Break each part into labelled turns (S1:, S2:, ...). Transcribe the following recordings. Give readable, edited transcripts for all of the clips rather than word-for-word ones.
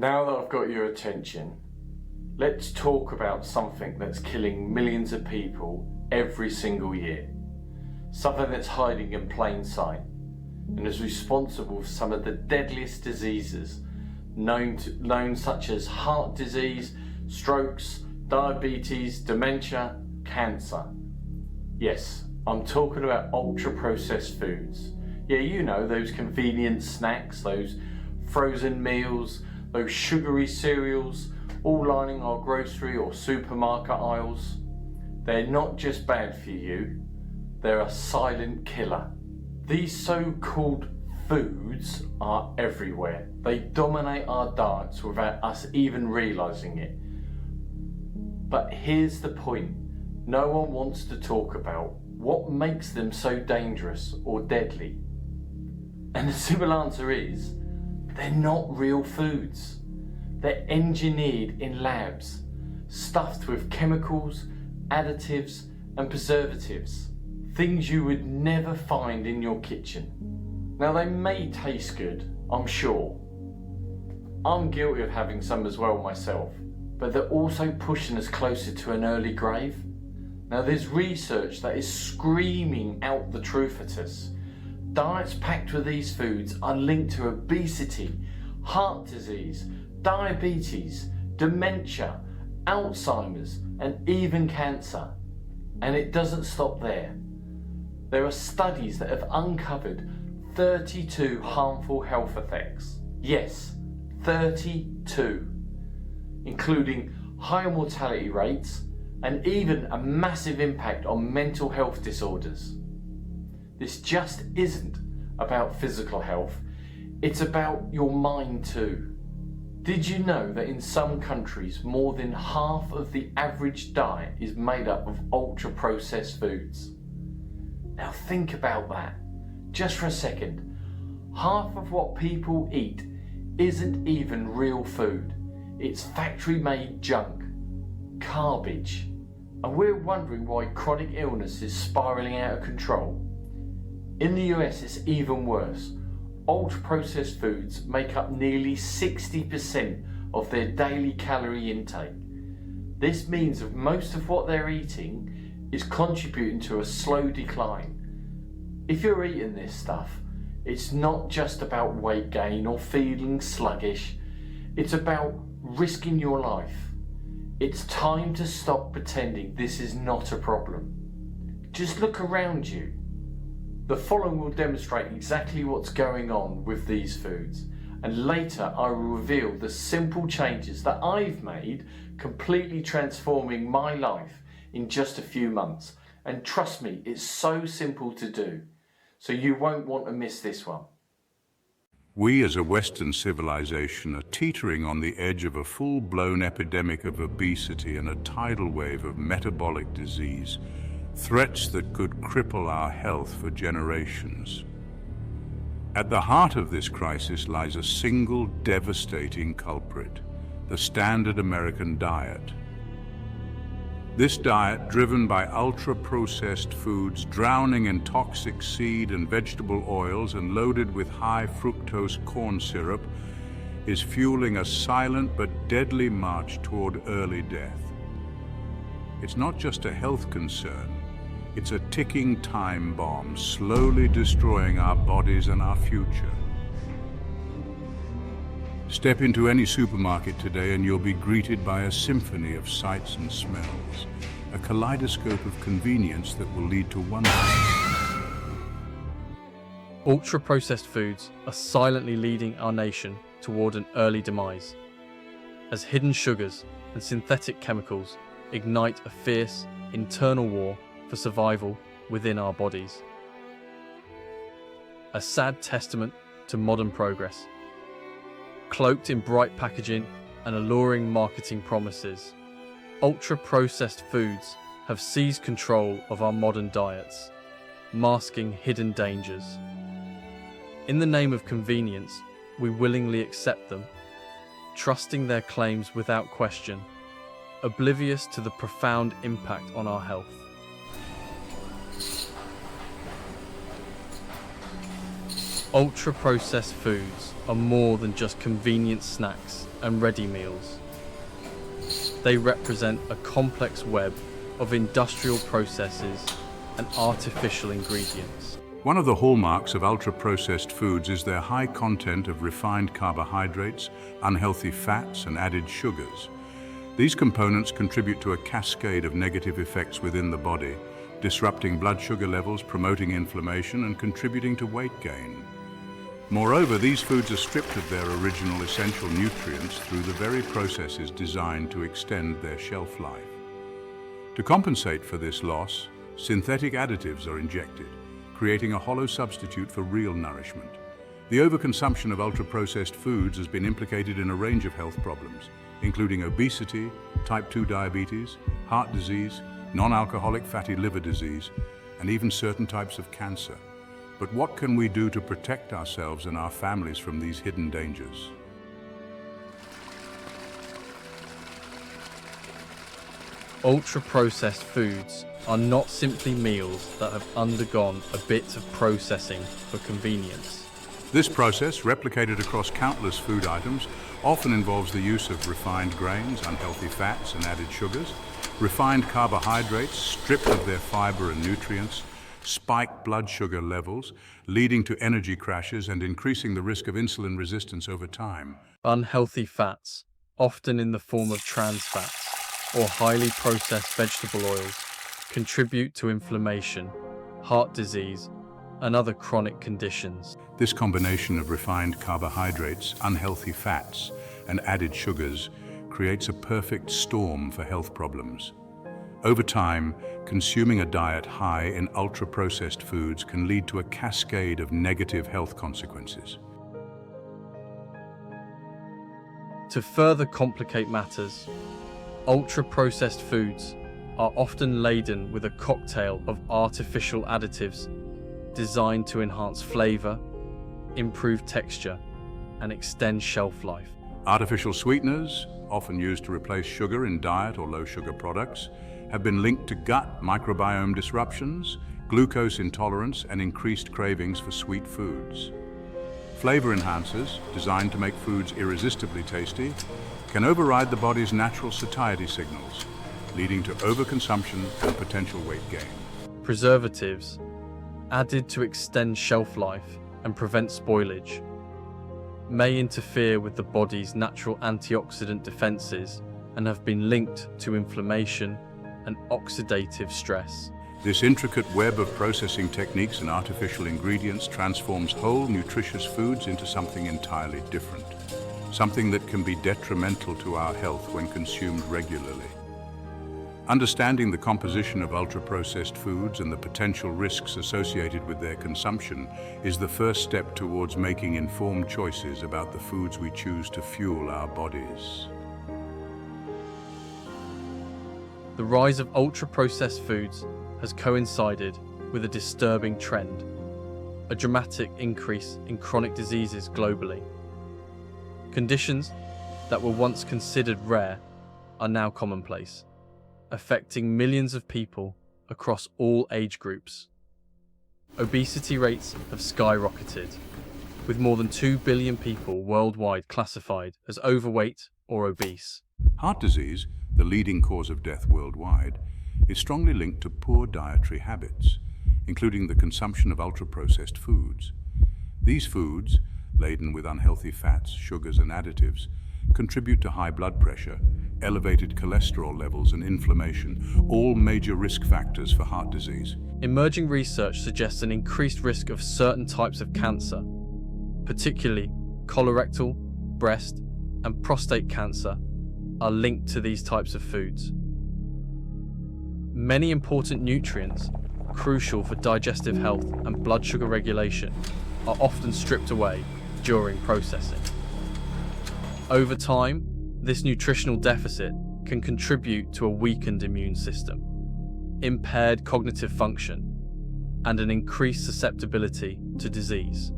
S1: Now that I've got your attention, let's talk about something that's killing millions of people every single year. Something that's hiding in plain sight and is responsible for some of the deadliest diseases known such as heart disease, strokes, diabetes, dementia, cancer. Yes, I'm talking about ultra-processed foods. Yeah, you know, those convenient snacks, those frozen meals, those sugary cereals, all lining our grocery or supermarket aisles. They're not just bad for you, they're a silent killer. These so-called foods are everywhere. They dominate our diets without us even realising it. But here's the point. No one wants to talk about what makes them so dangerous or deadly. And the simple answer is, they're not real foods. They're engineered in labs, stuffed with chemicals, additives and preservatives. Things you would never find in your kitchen. Now they may taste good, I'm sure. I'm guilty of having some as well myself, but they're also pushing us closer to an early grave. Now there's research that is screaming out the truth at us. Diets packed with these foods are linked to obesity, heart disease, diabetes, dementia, Alzheimer's and even cancer. And it doesn't stop there. There are studies that have uncovered 32 harmful health effects. Yes, 32, including higher mortality rates and even a massive impact on mental health disorders. This just isn't about physical health, it's about your mind too. Did you know that in some countries more than half of the average diet is made up of ultra-processed foods? Now think about that, just for a second. Half of what people eat isn't even real food. It's factory-made junk, garbage. And we're wondering why chronic illness is spiralling out of control. In the US it's even worse. Ultra-processed foods make up nearly 60% of their daily calorie intake. This means that most of what they're eating is contributing to a slow decline. If you're eating this stuff, it's not just about weight gain or feeling sluggish, it's about risking your life. It's time to stop pretending this is not a problem. Just look around you. The following will demonstrate exactly what's going on with these foods, and later I will reveal the simple changes that I've made, completely transforming my life in just a few months. And trust me, it's so simple to do, so you won't want to miss this one.
S2: We as a Western civilization are teetering on the edge of a full-blown epidemic of obesity and a tidal wave of metabolic disease, threats that could cripple our health for generations. At the heart of this crisis lies a single devastating culprit, the standard American diet. This diet, driven by ultra-processed foods, drowning in toxic seed and vegetable oils and loaded with high fructose corn syrup, is fueling a silent but deadly march toward early death. It's not just a health concern, it's a ticking time bomb, slowly destroying our bodies and our future. Step into any supermarket today and you'll be greeted by a symphony of sights and smells, a kaleidoscope of convenience that will lead to wonder.
S3: Ultra-processed foods are silently leading our nation toward an early demise, as hidden sugars and synthetic chemicals ignite a fierce internal war for survival within our bodies. A sad testament to modern progress. Cloaked in bright packaging and alluring marketing promises, ultra-processed foods have seized control of our modern diets, masking hidden dangers. In the name of convenience, we willingly accept them, trusting their claims without question, oblivious to the profound impact on our health. Ultra-processed foods are more than just convenient snacks. and ready meals. They represent a complex web of industrial processes and artificial ingredients.
S2: One of the hallmarks of ultra-processed foods is their high content of refined carbohydrates, unhealthy fats, and added sugars. These components contribute to a cascade of negative effects within the body, disrupting blood sugar levels, promoting inflammation, and contributing to weight gain. Moreover, these foods are stripped of their original essential nutrients through the very processes designed to extend their shelf life. To compensate for this loss, synthetic additives are injected, creating a hollow substitute for real nourishment. The overconsumption of ultra-processed foods has been implicated in a range of health problems, including obesity, type 2 diabetes, heart disease, non-alcoholic fatty liver disease, and even certain types of cancer. But what can we do to protect ourselves and our families from these hidden dangers?
S3: Ultra-processed foods are not simply meals that have undergone a bit of processing for convenience.
S2: This process, replicated across countless food items, often involves the use of refined grains, unhealthy fats, and added sugars. Refined carbohydrates, stripped of their fiber and nutrients, spike blood sugar levels, leading to energy crashes and increasing the risk of insulin resistance over time.
S3: Unhealthy fats, often in the form of trans fats or highly processed vegetable oils, contribute to inflammation, heart disease, and other chronic conditions.
S2: This combination of refined carbohydrates, unhealthy fats, and added sugars creates a perfect storm for health problems. Over time, consuming a diet high in ultra-processed foods can lead to a cascade of negative health consequences.
S3: To further complicate matters, ultra-processed foods are often laden with a cocktail of artificial additives designed to enhance flavor, improve texture, and extend shelf life.
S2: Artificial sweeteners, often used to replace sugar in diet or low-sugar products, have been linked to gut microbiome disruptions, glucose intolerance, and increased cravings for sweet foods. Flavor enhancers, designed to make foods irresistibly tasty, can override the body's natural satiety signals, leading to overconsumption and potential weight gain.
S3: Preservatives, added to extend shelf life and prevent spoilage, may interfere with the body's natural antioxidant defenses and have been linked to inflammation and oxidative stress.
S2: This intricate web of processing techniques and artificial ingredients transforms whole, nutritious foods into something entirely different, something that can be detrimental to our health when consumed regularly. Understanding the composition of ultra-processed foods and the potential risks associated with their consumption is the first step towards making informed choices about the foods we choose to fuel our bodies.
S3: The rise of ultra-processed foods has coincided with a disturbing trend, a dramatic increase in chronic diseases globally. Conditions that were once considered rare are now commonplace, affecting millions of people across all age groups. Obesity rates have skyrocketed, with more than 2 billion people worldwide classified as overweight or obese.
S2: Heart disease, the leading cause of death worldwide, is strongly linked to poor dietary habits, including the consumption of ultra-processed foods. These foods, laden with unhealthy fats, sugars, and additives, contribute to high blood pressure, elevated cholesterol levels, and inflammation, all major risk factors for heart disease.
S3: Emerging research suggests an increased risk of certain types of cancer, particularly colorectal, breast, and prostate cancer, are linked to these types of foods. Many important nutrients, crucial for digestive health and blood sugar regulation, are often stripped away during processing. Over time, this nutritional deficit can contribute to a weakened immune system, impaired cognitive function, and an increased susceptibility to disease.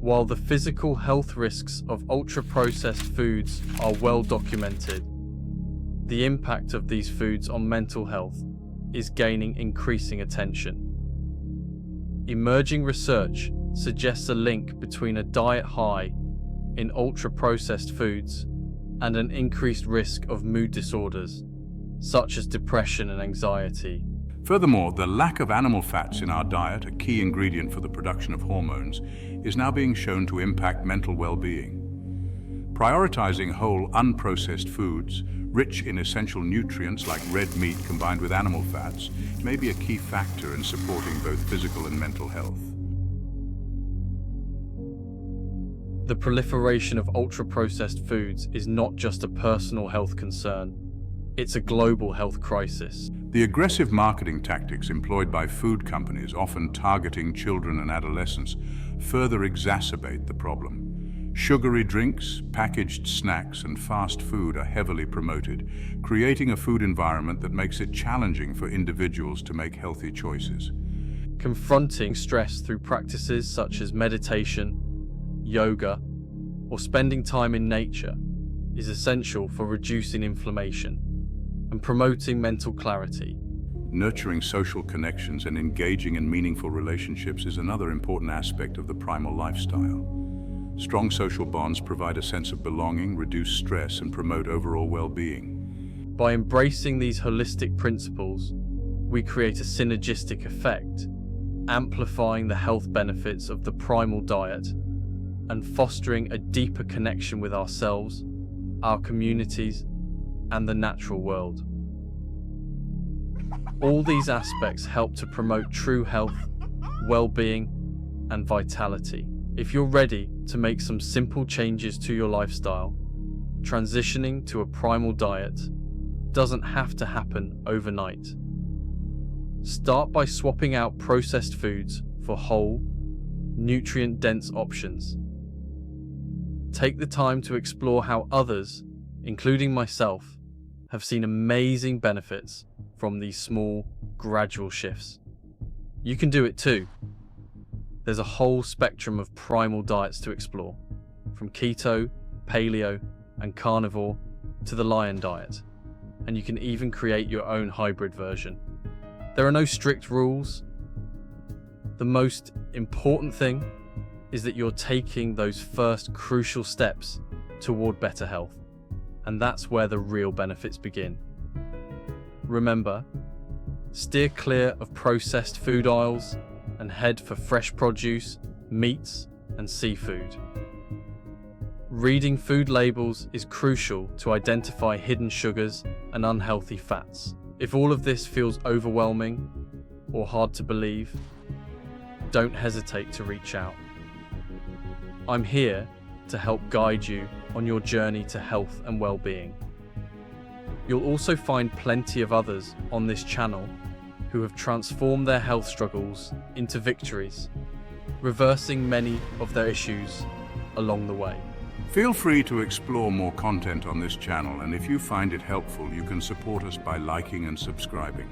S3: While the physical health risks of ultra-processed foods are well documented, the impact of these foods on mental health is gaining increasing attention. Emerging research suggests a link between a diet high in ultra-processed foods and an increased risk of mood disorders, such as depression and anxiety.
S2: Furthermore, the lack of animal fats in our diet, a key ingredient for the production of hormones, is now being shown to impact mental well-being. Prioritizing whole, unprocessed foods, rich in essential nutrients like red meat combined with animal fats, may be a key factor in supporting both physical and mental health.
S3: The proliferation of ultra-processed foods is not just a personal health concern, it's a global health crisis.
S2: The aggressive marketing tactics employed by food companies, often targeting children and adolescents, further exacerbate the problem. Sugary drinks, packaged snacks, and fast food are heavily promoted, creating a food environment that makes it challenging for individuals to make healthy choices.
S3: Confronting stress through practices such as meditation, yoga, or spending time in nature is essential for reducing inflammation and promoting mental clarity.
S2: Nurturing social connections and engaging in meaningful relationships is another important aspect of the primal lifestyle. Strong social bonds provide a sense of belonging, reduce stress, and promote overall well-being.
S3: By embracing these holistic principles, we create a synergistic effect, amplifying the health benefits of the primal diet and fostering a deeper connection with ourselves, our communities, and the natural world. All these aspects help to promote true health, well-being, and vitality. If you're ready to make some simple changes to your lifestyle, transitioning to a primal diet doesn't have to happen overnight. Start by swapping out processed foods for whole, nutrient-dense options. Take the time to explore how others, including myself, have seen amazing benefits from these small, gradual shifts. You can do it too. There's a whole spectrum of primal diets to explore, from Keto, Paleo, and Carnivore to the Lion diet, and you can even create your own hybrid version. There are no strict rules. The most important thing is that you're taking those first crucial steps toward better health. And that's where the real benefits begin. Remember, steer clear of processed food aisles and head for fresh produce, meats, and seafood. Reading food labels is crucial to identify hidden sugars and unhealthy fats. If all of this feels overwhelming or hard to believe, don't hesitate to reach out. I'm here to help guide you on your journey to health and well-being. You'll also find plenty of others on this channel who have transformed their health struggles into victories, reversing many of their issues along the way.
S2: Feel free to explore more content on this channel, and if you find it helpful, you can support us by liking and subscribing.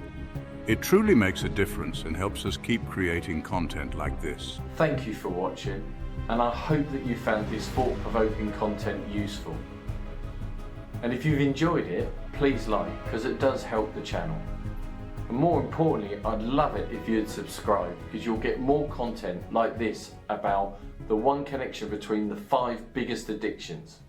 S2: It truly makes a difference and helps us keep creating content like this.
S1: Thank you for watching, and I hope that you found this thought-provoking content useful. And if you've enjoyed it, please like, because it does help the channel. And more importantly, I'd love it if you'd subscribe, because you'll get more content like this about the one connection between the 5 biggest addictions.